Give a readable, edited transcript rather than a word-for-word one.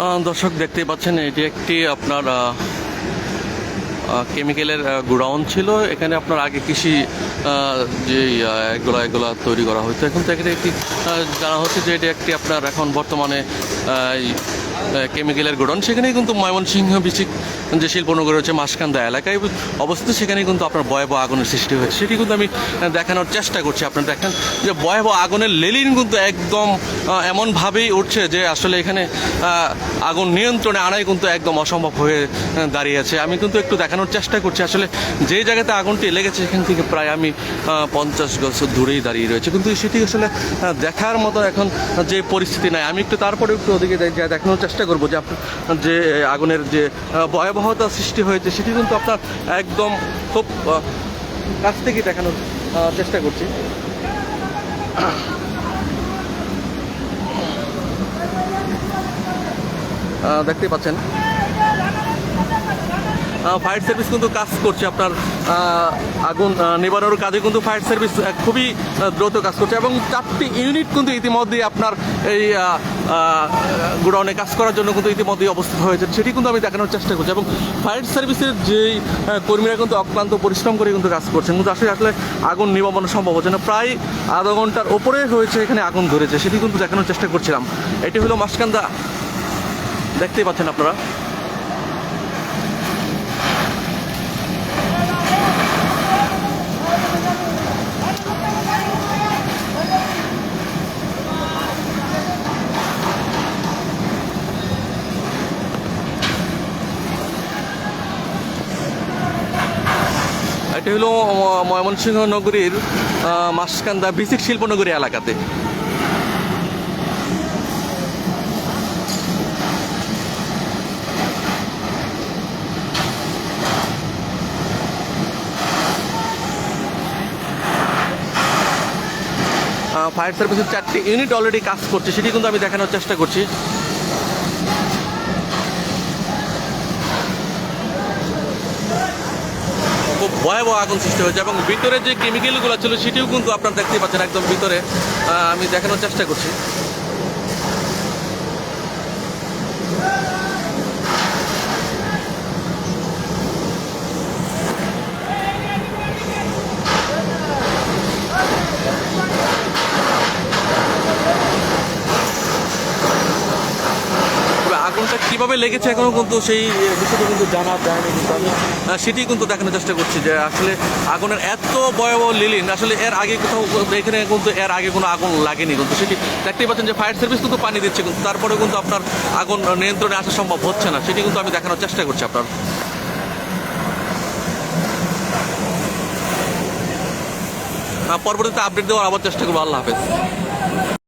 দর্শক দেখতেই পাচ্ছেন এটি একটি আপনার কেমিক্যালের গোডাউন ছিল। এখানে আপনার আগে কৃষি যে এগুলা তৈরি করা হতো, এখন তো এখানে একটি জানা হচ্ছে যে এটি একটি আপনার এখন বর্তমানে কেমিক্যালের গোডাউন। সেখানেই কিন্তু ময়মনসিংহ বিচিক যে শিল্পনগর রয়েছে মাসকান্দা এলাকায় অবস্থিত, সেখানেই কিন্তু আপনার ভয়াবহ আগুনের সৃষ্টি হয়েছে। সেটি কিন্তু আমি দেখানোর চেষ্টা করছি। আপনারা দেখেন যে ভয়াবহ আগুনের লেলিন কিন্তু একদম এমনভাবেই উঠছে যে আসলে এখানে আগুন নিয়ন্ত্রণে আনাই কিন্তু একদম অসম্ভব হয়ে দাঁড়িয়েছে। আমি কিন্তু একটু দেখানোর চেষ্টা করছি। আসলে যেই জায়গাতে আগুনটি লেগেছে সেখান থেকে প্রায় আমি 50 গজ দূরেই দাঁড়িয়ে রয়েছে, কিন্তু সেটি আসলে দেখার মতো এখন যে পরিস্থিতি নাই। আমি একটু তারপরে একটু ওদিকে দেখানোর চেষ্টা করবো যে আপনার যে আগুনের যে ভয়াবহতা সৃষ্টি হয়েছে সেটি কিন্তু আপনার একদম খুব কাছ থেকে দেখানোর চেষ্টা করছি। দেখতেই পাচ্ছেন ফায়ার সার্ভিস কিন্তু কাজ করছে। আপনার আগুন নিবারণের কাজে কিন্তু ফায়ার সার্ভিস খুবই দ্রুত কাজ করছে এবং 4টি ইউনিট কিন্তু ইতিমধ্যে আপনার এই গোডাউনে কাজ করার জন্য কিন্তু ইতিমধ্যেই অবস্থিত হয়েছে। সেটি কিন্তু আমি দেখানোর চেষ্টা করছি এবং ফায়ার সার্ভিসের যেই কর্মীরা কিন্তু অক্লান্ত পরিশ্রম করে কিন্তু কাজ করছেন, কিন্তু আসলে আগুন নিবানো সম্ভব হচ্ছে না। প্রায় আধা ঘন্টার ওপরে হয়েছে এখানে আগুন ধরেছে, সেটি কিন্তু দেখানোর চেষ্টা করছিলাম। এটি হলো মাসকান্দা, দেখতেই পাচ্ছেন আপনারা। এটি হলো ময়মনসিংহ নগরীর মাসকান্দা বিচিক শিল্পনগরী এলাকাতে। ফায়ার সার্ভিসের 4টি ইউনিট অলরেডি কাজ করছে, সেটি কিন্তু আমি দেখানোর চেষ্টা করছি। খুব ভয়াবহ আগুন সৃষ্টি হয়েছে এবং ভিতরে যে কেমিক্যালগুলো ছিল সেটিও কিন্তু আপনারা দেখতেই পাচ্ছেন একদম ভিতরে। আমি দেখানোর চেষ্টা করছি। আগুনটা কীভাবে লেগেছে এখনও কিন্তু সেই বিষয়টা কিন্তু জানা যায়নি, কিন্তু আমি সেটি কিন্তু দেখানোর চেষ্টা করছি যে আসলে আগুনের এত ভয়াবহ লিলিন আসলে এর আগে কোথাও এখানে কিন্তু এর আগে কোনো আগুন লাগেনি। কিন্তু সেটি দেখতেই পাচ্ছেন যে ফায়ার সার্ভিস কিন্তু পানি দিচ্ছে, কিন্তু তারপরেও কিন্তু আপনার আগুন নিয়ন্ত্রণে আসা সম্ভব হচ্ছে না। সেটি কিন্তু আমি দেখানোর চেষ্টা করছি আপনার। পরবর্তীতে আপডেট দেওয়ার আবার চেষ্টা করবো। আল্লাহ হাফেজ।